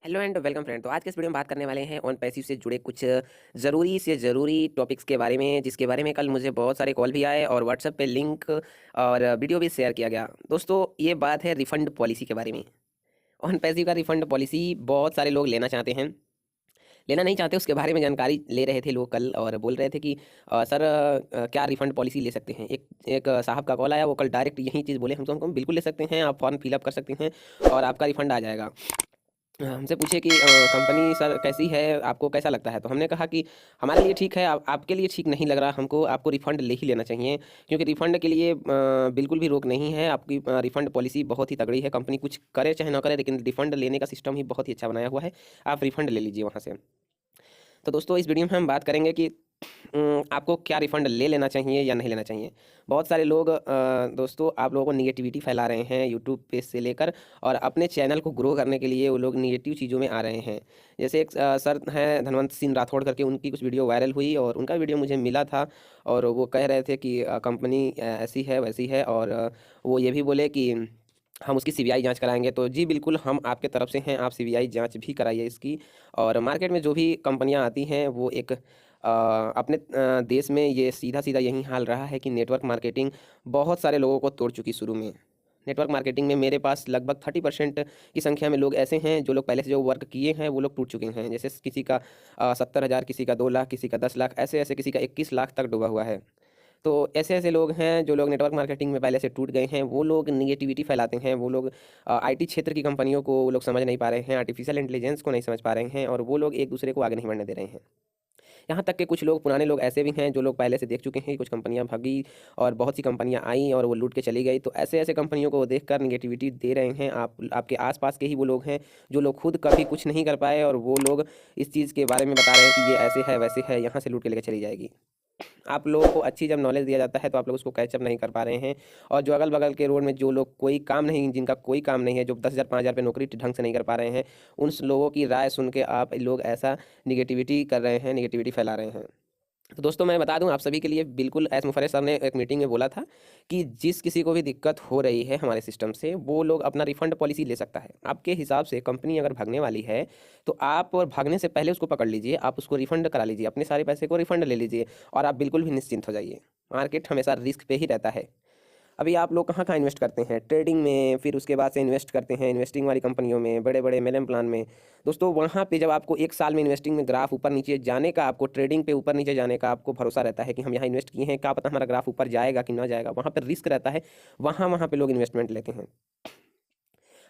Hello and welcome friend. तो आज के इस वीडियो में बात करने वाले हैं ऑन पैसिव से जुड़े कुछ ज़रूरी से ज़रूरी टॉपिक्स के बारे में, जिसके बारे में कल मुझे बहुत सारे कॉल भी आए और व्हाट्सएप पे लिंक और वीडियो भी शेयर किया गया। दोस्तों, ये बात है रिफ़ंड पॉलिसी के बारे में। ऑन पैसिव का रिफ़ंड पॉलिसी बहुत सारे लोग लेना चाहते हैं, लेना नहीं चाहते उसके बारे में जानकारी ले रहे थे लोग कल, और बोल रहे थे कि सर क्या रिफ़ंड पॉलिसी ले सकते हैं। एक एक साहब का कॉल आया, वो कल डायरेक्ट यही चीज़ बोले, हम बिल्कुल ले सकते हैं, आप फॉर्म फिलअप कर सकते हैं और आपका रिफ़ंड आ जाएगा। हमसे पूछे कि कंपनी सर कैसी है, आपको कैसा लगता है? तो हमने कहा कि हमारे लिए ठीक है, आपके लिए ठीक नहीं लग रहा हमको, आपको रिफ़ंड ले ही लेना चाहिए, क्योंकि रिफ़ंड के लिए बिल्कुल भी रोक नहीं है। आपकी रिफ़ंड पॉलिसी बहुत ही तगड़ी है, कंपनी कुछ करे चाहे ना करे, लेकिन रिफ़ंड लेने का सिस्टम ही बहुत ही अच्छा बनाया हुआ है। आप रिफ़ंड ले लीजिए वहाँ से। तो दोस्तों, इस वीडियो में हम बात करेंगे कि आपको क्या रिफ़ंड ले लेना चाहिए या नहीं लेना चाहिए। बहुत सारे लोग दोस्तों, आप लोगों को नेगेटिविटी फैला रहे हैं यूट्यूब पे से लेकर, और अपने चैनल को ग्रो करने के लिए वो लोग नेगेटिव चीज़ों में आ रहे हैं। जैसे एक सर हैं धनवंत सिंह राठौड़ करके, उनकी कुछ वीडियो वायरल हुई और उनका वीडियो मुझे मिला था, और वो कह रहे थे कि कंपनी ऐसी है वैसी है, और वो ये भी बोले कि हम उसकी सीबीआई जांच कराएंगे। तो जी बिल्कुल, हम आपके तरफ से हैं, आप सीबीआई जांच भी कराइए इसकी। और मार्केट में जो भी कंपनियां आती हैं वो एक अपने देश में ये सीधा सीधा यही हाल रहा है कि नेटवर्क मार्केटिंग बहुत सारे लोगों को तोड़ चुकी शुरू में। नेटवर्क मार्केटिंग में मेरे पास लगभग 30% की संख्या में लोग ऐसे हैं जो लोग पहले से जो वर्क किए हैं वो लोग टूट चुके हैं। जैसे किसी का 70,000, किसी का 2 लाख, किसी का 10 लाख, ऐसे ऐसे किसी का 21 लाख तक डूबा हुआ है। तो ऐसे ऐसे लोग हैं जो लोग नेटवर्क मार्केटिंग में पहले से टूट गए हैं, वो लोग निगेटिविटी फैलाते हैं। वो लोग आईटी क्षेत्र की कंपनियों को वो लोग समझ नहीं पा रहे हैं, आर्टिफिशियल इंटेलिजेंस को नहीं समझ पा रहे हैं, और वो लोग एक दूसरे को आगे नहीं बढ़ने दे रहे हैं। यहाँ तक कि कुछ लोग, पुराने लोग ऐसे भी हैं जो लोग पहले से देख चुके हैं कि कुछ कंपनियां भगी और बहुत सी कंपनियां आई और वो लूट के चली गई। तो ऐसे ऐसे कंपनियों को देखकर निगेटिविटी दे रहे हैं। आपके आसपास के ही वो लोग हैं जो लोग खुद कभी कुछ नहीं कर पाए, और वो लोग इस चीज़ के बारे में बता रहे हैं कि ये ऐसे है वैसे है, यहाँ से लूट के लेकर चली जाएगी। आप लोगों को अच्छी जब नॉलेज दिया जाता है तो आप लोग उसको कैचअप नहीं कर पा रहे हैं। और जो अगल-बगल के रोड में जो लोग कोई काम नहीं, जिनका कोई काम नहीं है, जो 10,000 5,000 पे नौकरी ढंग से नहीं कर पा रहे हैं, उन लोगों की राय सुन के आप लोग ऐसा निगेटिविटी कर रहे हैं, निगेटिविटी फैला रहे हैं। तो दोस्तों, मैं बता दूं आप सभी के लिए, बिल्कुल एस मुफर्रेश सर ने एक मीटिंग में बोला था कि जिस किसी को भी दिक्कत हो रही है हमारे सिस्टम से, वो लोग अपना रिफंड पॉलिसी ले सकता है। आपके हिसाब से कंपनी अगर भागने वाली है तो आप और भागने से पहले उसको पकड़ लीजिए, आप उसको रिफंड करा लीजिए, अपने सारे पैसे को रिफंड ले लीजिए, और आप बिल्कुल भी निश्चिंत हो जाइए। मार्केट हमेशा रिस्क पे ही रहता है। अभी आप लोग कहाँ-कहाँ इन्वेस्ट करते हैं? ट्रेडिंग में, फिर उसके बाद से इन्वेस्ट करते हैं इन्वेस्टिंग वाली कंपनियों में, बड़े-बड़े एमएलएम प्लान में। दोस्तों, वहाँ पे जब आपको 1 साल में इन्वेस्टिंग में ग्राफ ऊपर-नीचे जाने का, आपको ट्रेडिंग पे ऊपर-नीचे जाने का आपको भरोसा रहता है कि हम यहाँ इन्वेस्ट किए हैं, क्या पता हमारा ग्राफ ऊपर जाएगा कि ना जाएगा। वहाँ पे रिस्क रहता है, वहाँ वहाँ पे लोग इन्वेस्टमेंट लेते हैं।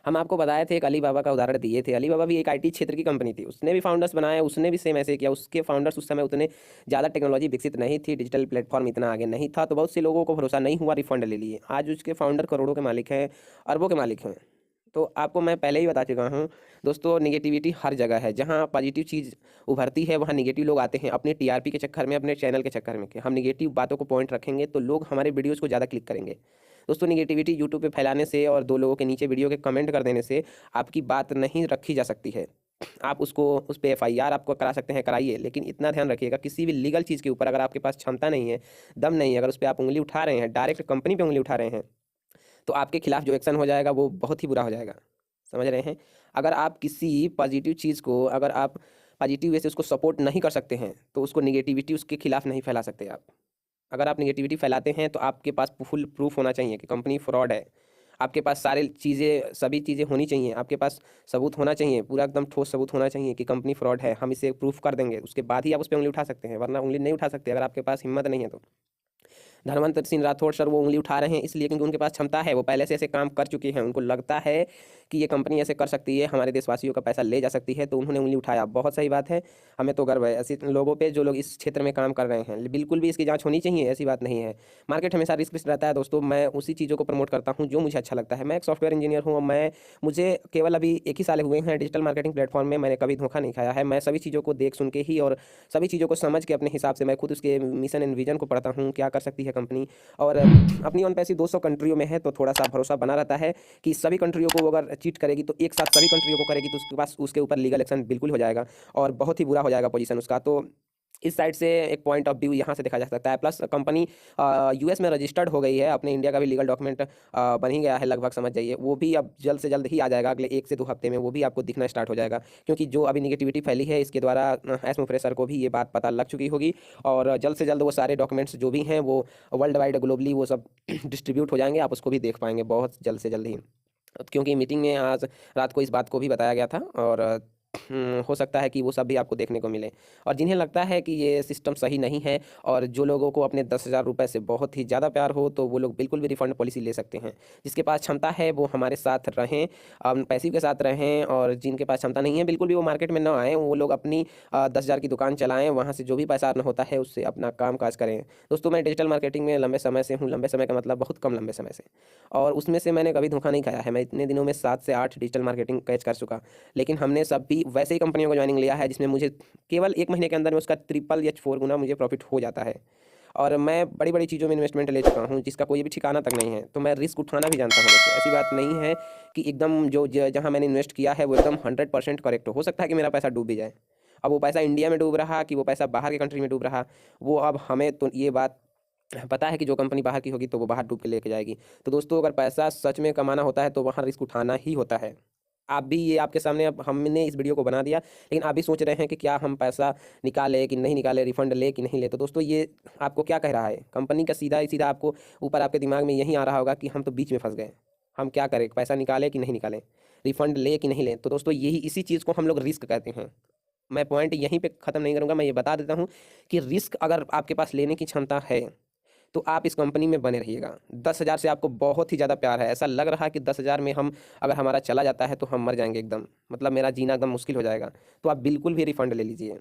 हम आपको बताए थे, एक अली बाबा का उदाहरण दिए थे। अली बाबा भी एक आईटी क्षेत्र की कंपनी थी, उसने भी फाउंडर्स बनाए, उसने भी सेम ऐसे किया। उसके फाउंडर्स उस समय उतने ज़्यादा टेक्नोलॉजी विकसित नहीं थी, डिजिटल प्लेटफॉर्म इतना आगे नहीं था, तो बहुत से लोगों को भरोसा नहीं हुआ, रिफंड ले लिए। आज उसके फाउंडर करोड़ों के मालिक हैं, अरबों के मालिक हैं। तो आपको मैं पहले ही बता चुका हूँ दोस्तों, नेगेटिविटी हर जगह है। जहाँ पॉजिटिव चीज़ उभरती है वहाँ नेगेटिव लोग आते हैं, अपने टीआरपी के चक्कर में, अपने चैनल के चक्कर में, कि हम नेगेटिव बातों को पॉइंट रखेंगे तो लोग हमारे वीडियोज़ को ज़्यादा क्लिक करेंगे। दोस्तों, नेगेटिविटी यूट्यूब पे फैलाने से और 2 लोगों के नीचे वीडियो के कमेंट कर देने से आपकी बात नहीं रखी जा सकती है। आप उसको, उस पे एफआईआर आपको करा सकते हैं, कराइए, लेकिन इतना ध्यान रखिएगा, किसी भी लीगल चीज़ के ऊपर अगर आपके पास क्षमता नहीं है, दम नहीं है, अगर उस पे आप उँगली उठा रहे हैं, डायरेक्ट कंपनी पे उँगली उठा रहे हैं, तो आपके खिलाफ जो एक्शन हो जाएगा वो बहुत ही बुरा हो जाएगा। समझ रहे हैं? अगर आप किसी पॉजिटिव चीज़ को, अगर आप पॉजिटिव वे से उसको सपोर्ट नहीं कर सकते हैं, तो उसको नेगेटिविटी उसके खिलाफ नहीं फैला सकते आप। अगर आप नेगेटिविटी फैलाते हैं तो आपके पास फुल प्रूफ होना चाहिए कि कंपनी फ्रॉड है। आपके पास सारे चीज़ें, सभी चीज़ें होनी चाहिए, आपके पास सबूत होना चाहिए, पूरा एकदम ठोस सबूत होना चाहिए कि कंपनी फ्रॉड है, हम इसे प्रूफ कर देंगे। उसके बाद ही आप उस पे उँगली उठा सकते हैं, वरना उँगली नहीं उठा सकते अगर आपके पास हिम्मत नहीं है तो। धनवंत सिंह राठौड़ सर वो उँगली उठा रहे हैं इसलिए क्योंकि उनके पास क्षमता है, वो पहले से ऐसे काम कर चुके हैं, उनको लगता है कि ये कंपनी ऐसे कर सकती है, हमारे देशवासियों का पैसा ले जा सकती है, तो उन्होंने उँगली उठाया। बहुत सही बात है, हमें तो गर्व है ऐसे लोगों पे जो लोग इस क्षेत्र में काम कर रहे हैं। बिल्कुल भी इसकी जाँच होनी चाहिए, ऐसी बात नहीं है। मार्केट हमेशा रिस्क रहता है दोस्तों, मैं उसी चीज़ों को प्रमोट करता हूँ जो मुझे अच्छा लगता है। मैं एक सॉफ्टवेयर इंजीनियर हूँ, मुझे केवल अभी 1 ही साल हुए हैं डिजिटल मार्केटिंग प्लेटफॉर्म में, मैंने कभी धोखा नहीं खाया है। मैं सभी चीज़ों को देख सुन के ही और सभी चीज़ों को समझ के अपने हिसाब से मैं खुद उसके मिशन एंड विजन को पढ़ता हूँ, क्या कर सकती है कंपनी। और अपनी ओन पैसी 200 कंट्रियों में है, तो थोड़ा-सा भरोसा बना रहता है कि सभी कंट्रियों को वो अगर चीट करेगी तो एक साथ सभी कंट्रियों को करेगी, तो उसके पास उसके ऊपर लीगल एक्शन बिल्कुल हो जाएगा और बहुत ही बुरा हो जाएगा पोजीशन उसका। तो इस साइड से एक पॉइंट ऑफ व्यू यहाँ से देखा जा सकता है। प्लस कंपनी यूएस में रजिस्टर्ड हो गई है, अपने इंडिया का भी लीगल डॉक्यूमेंट बन ही गया है लगभग, समझ जाइए। वो भी अब जल्द से जल्द ही आ जाएगा, अगले 1 से 2 हफ्ते में वो भी आपको दिखना स्टार्ट हो जाएगा। क्योंकि जो अभी निगेटिविटी फैली है इसके द्वारा एस मुफरे सर को भी ये बात पता लग चुकी होगी, और जल्द से जल्द वो सारे डॉक्यूमेंट्स जो भी हैं वो वर्ल्ड वाइड ग्लोबली वो सब डिस्ट्रीब्यूट हो जाएंगे, आप उसको भी देख पाएंगे बहुत जल्द से जल्द ही। क्योंकि मीटिंग में आज रात को इस बात को भी बताया गया था, और हो सकता है कि वो सब भी आपको देखने को मिले। और जिन्हें लगता है कि ये सिस्टम सही नहीं है, और जो लोगों को अपने 10,000 रुपये से बहुत ही ज़्यादा प्यार हो, तो वो लोग बिल्कुल भी रिफंड पॉलिसी ले सकते हैं। जिसके पास क्षमता है वो हमारे साथ रहें, पैसिव के साथ रहें, और जिनके पास क्षमता नहीं है बिल्कुल भी वो मार्केट में ना आएँ, वो लोग अपनी 10,000 की दुकान चलाएँ, वहाँ से जो भी पैसा अर्न होता है उससे अपना काम काज करें। दोस्तों, मैं डिजिटल मार्केटिंग में लंबे समय से हूँ, लंबे समय का मतलब बहुत कम लंबे समय से, और उसमें से मैंने कभी धोखा नहीं खाया है। मैं इतने दिनों में 7 से 8 डिजिटल मार्केटिंग कैच कर चुका। लेकिन हमने सब भी वैसे ही कंपनियों को ज्वाइनिंग लिया है जिसमें मुझे केवल 1 महीने के अंदर में उसका ट्रिपल या 4 गुना मुझे प्रॉफिट हो जाता है। और मैं बड़ी-बड़ी चीज़ों में इन्वेस्टमेंट ले चुका हूँ जिसका कोई भी ठिकाना तक नहीं है। तो मैं रिस्क उठाना भी जानता हूँ दोस्तों। ऐसी बात नहीं है कि एकदम जो जहाँ मैंने इन्वेस्ट किया है वो एकदम 100% करेक्ट हो सकता है कि मेरा पैसा डूब भी जाए। अब वो पैसा इंडिया में डूब रहा कि वो पैसा बाहर के कंट्री में डूब रहा, वो अब हमें तो ये बात पता है कि जो कंपनी बाहर की होगी तो वो बाहर डूब के लेके जाएगी। तो दोस्तों, अगर पैसा सच में कमाना होता है तो वहाँ रिस्क उठाना ही होता है। आप भी, ये आपके सामने अब हमने इस वीडियो को बना दिया, लेकिन आप भी सोच रहे हैं कि क्या हम पैसा निकालें कि नहीं निकालें, रिफंड ले कि नहीं ले। तो दोस्तों, ये आपको क्या कह रहा है? कंपनी का सीधा ही सीधा आपको ऊपर आपके दिमाग में यही आ रहा होगा कि हम तो बीच में फंस गए, हम क्या करें, पैसा निकालें कि नहीं निकालें, रिफंड ले कि नहीं लें। तो दोस्तों, यही इसी चीज़ को हम लोग रिस्क कहते हैं। मैं पॉइंट यहीं पे ख़त्म नहीं करूँगा, मैं ये बता देता हूँ कि रिस्क अगर आपके पास लेने की क्षमता है तो आप इस कंपनी में बने रहिएगा। 10,000 से आपको बहुत ही ज़्यादा प्यार है, ऐसा लग रहा है कि 10,000 में हम, अगर हमारा चला जाता है तो हम मर जाएंगे एकदम, मतलब मेरा जीना एकदम मुश्किल हो जाएगा। तो आप बिल्कुल भी रिफंड ले लीजिए,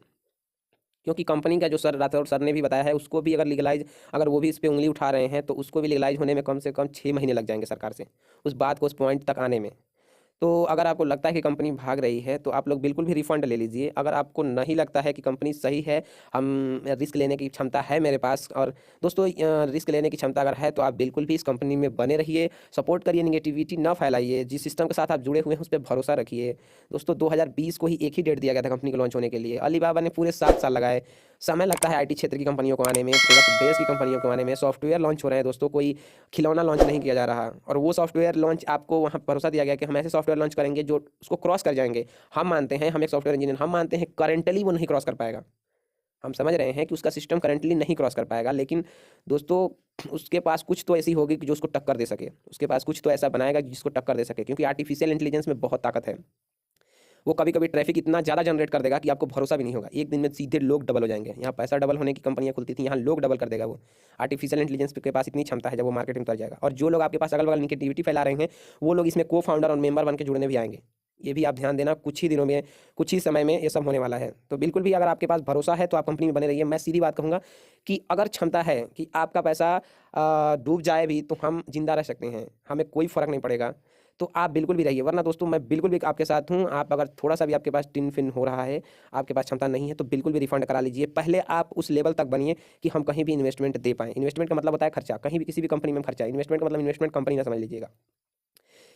क्योंकि कंपनी का जो सर राठौर सर ने भी बताया है, उसको भी अगर लीगलाइज, अगर वो भी इस पे उंगली उठा रहे हैं तो उसको भी लीगलाइज होने में कम से कम 6 महीने लग जाएंगे सरकार से, उस बात को उस पॉइंट तक आने में। तो अगर आपको लगता है कि कंपनी भाग रही है तो आप लोग बिल्कुल भी रिफंड ले लीजिए। अगर आपको नहीं लगता है कि कंपनी सही है, हम रिस्क लेने की क्षमता है मेरे पास, और दोस्तों रिस्क लेने की क्षमता अगर है तो आप बिल्कुल भी इस कंपनी में बने रहिए, सपोर्ट करिए, निगेटिविटी ना फैलाइए, जिस सिस्टम के साथ आप जुड़े हुए हैं उस पर भरोसा रखिए। दोस्तों, 2020 को ही एक ही डेट दिया गया था कंपनी को लॉन्च होने के लिए, अलीबाबा ने पूरे 7 साल लगाए। समय लगता है आईटी क्षेत्र की कंपनियों को आने में, प्रोडक्ट बेस की कंपनियों को आने में। सॉफ्टवेयर लॉन्च हो रहे हैं दोस्तों, कोई खिलौना लॉन्च नहीं किया जा रहा, और वो सॉफ्टवेयर लॉन्च आपको वहाँ भरोसा दिया गया कि हम ऐसे सॉफ्टवेयर लॉन्च करेंगे जो उसको क्रॉस कर जाएंगे। हम मानते हैं, हम एक सॉफ्टवेयर इंजीनियर, हम मानते हैं करंटली वो नहीं क्रॉस कर पाएगा। हम समझ रहे हैं कि उसका सिस्टम करंटली नहीं क्रॉस कर पाएगा, लेकिन दोस्तों उसके पास कुछ तो ऐसी होगी कि जो उसको टक्कर दे सके, उसके पास कुछ तो ऐसा बनाएगा जिसको टक्कर दे सके, क्योंकि आर्टिफिशियल इंटेलिजेंस में बहुत ताकत है। वो कभी-कभी ट्रैफिक इतना ज़्यादा जनरेट कर देगा कि आपको भरोसा भी नहीं होगा। एक दिन में सीधे लोग डबल हो जाएँगे। यहाँ पैसा डबल होने की कंपनियाँ खुलती थी, यहाँ लोग डबल कर देगा वो। आर्टिफिशियल इंटेलिजेंस के पास इतनी क्षमता है, जब वो मार्केट में उतर जाएगा। और जो लोग आपके पास अगल-बगल नेगेटिविटी फैला रहे हैं, वो लोग इसमें को-फाउंडर और मेंबर बन के जुड़ने भी आएँगे। ये भी आप ध्यान देना, कुछ ही दिनों में, कुछ ही समय में ये सब होने वाला है। तो बिल्कुल भी अगर आपके पास भरोसा है तो आप कंपनी में बने रहिए। मैं सीधी बात कहूँगा कि अगर क्षमता है कि आपका पैसा डूब जाए भी तो हम ज़िंदा रह सकते हैं, हमें कोई फ़र्क नहीं पड़ेगा। तो आप बिल्कुल भी रहिए, वरना दोस्तों मैं बिल्कुल भी आपके साथ हूँ। आप अगर थोड़ा-सा भी आपके पास टिन-फिन हो रहा है, आपके पास क्षमता नहीं है, तो बिल्कुल भी रिफंड करा लीजिए। पहले आप उस लेवल तक बनिए कि हम कहीं भी इन्वेस्टमेंट दे पाएँ। इन्वेस्टमेंट का मतलब होता है खर्चा, कहीं भी किसी भी कंपनी में खर्चा। इन्वेस्टमेंट का मतलब इन्वेस्टमेंट कंपनी ना समझ लीजिएगा।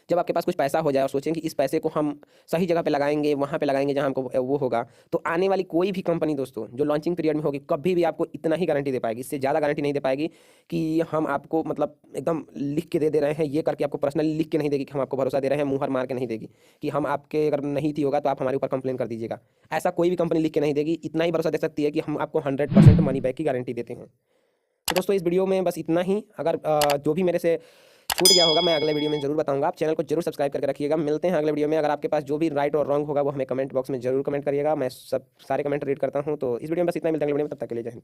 जब आपके पास कुछ पैसा हो जाए और सोचें कि इस पैसे को हम सही जगह पे लगाएँगे, वहाँ पे लगाएँगे जहाँ हमको वो होगा, तो आने वाली कोई भी कंपनी दोस्तों जो लॉन्चिंग पीरियड में होगी, कभी भी आपको इतना ही गारंटी दे पाएगी, इससे ज़्यादा गारंटी नहीं दे पाएगी कि हम आपको मतलब एकदम लिख के दे रहे हैं, ये करके आपको पर्सनली लिख के नहीं देगी कि हम आपको भरोसा दे रहे हैं, मुँहर मार के नहीं देगी कि हम आपके अगर नहीं थी होगा तो आप हमारे ऊपर कंप्लेन कर दीजिएगा। ऐसा कोई भी कंपनी लिख के नहीं देगी, इतना ही भरोसा दे सकती है कि हम आपको 100% मनी बैक की गारंटी देते हैं। तो दोस्तों, इस वीडियो में बस इतना ही। अगर जो भी मेरे से छूट गया होगा मैं अगले वीडियो में ज़रूर बताऊंगा। आप चैनल को जरूर सब्सक्राइब करके रखिएगा। मिलते हैं अगले वीडियो में। अगर आपके पास जो भी राइट और रॉन्ग होगा वो हमें कमेंट बॉक्स में जरूर कमेंट करिएगा। मैं सब सारे कमेंट रीड करता हूं। तो इस वीडियो में बस इतना ही, मिलते हैं अगले वीडियो में, तब तक के लिए जय हिंद।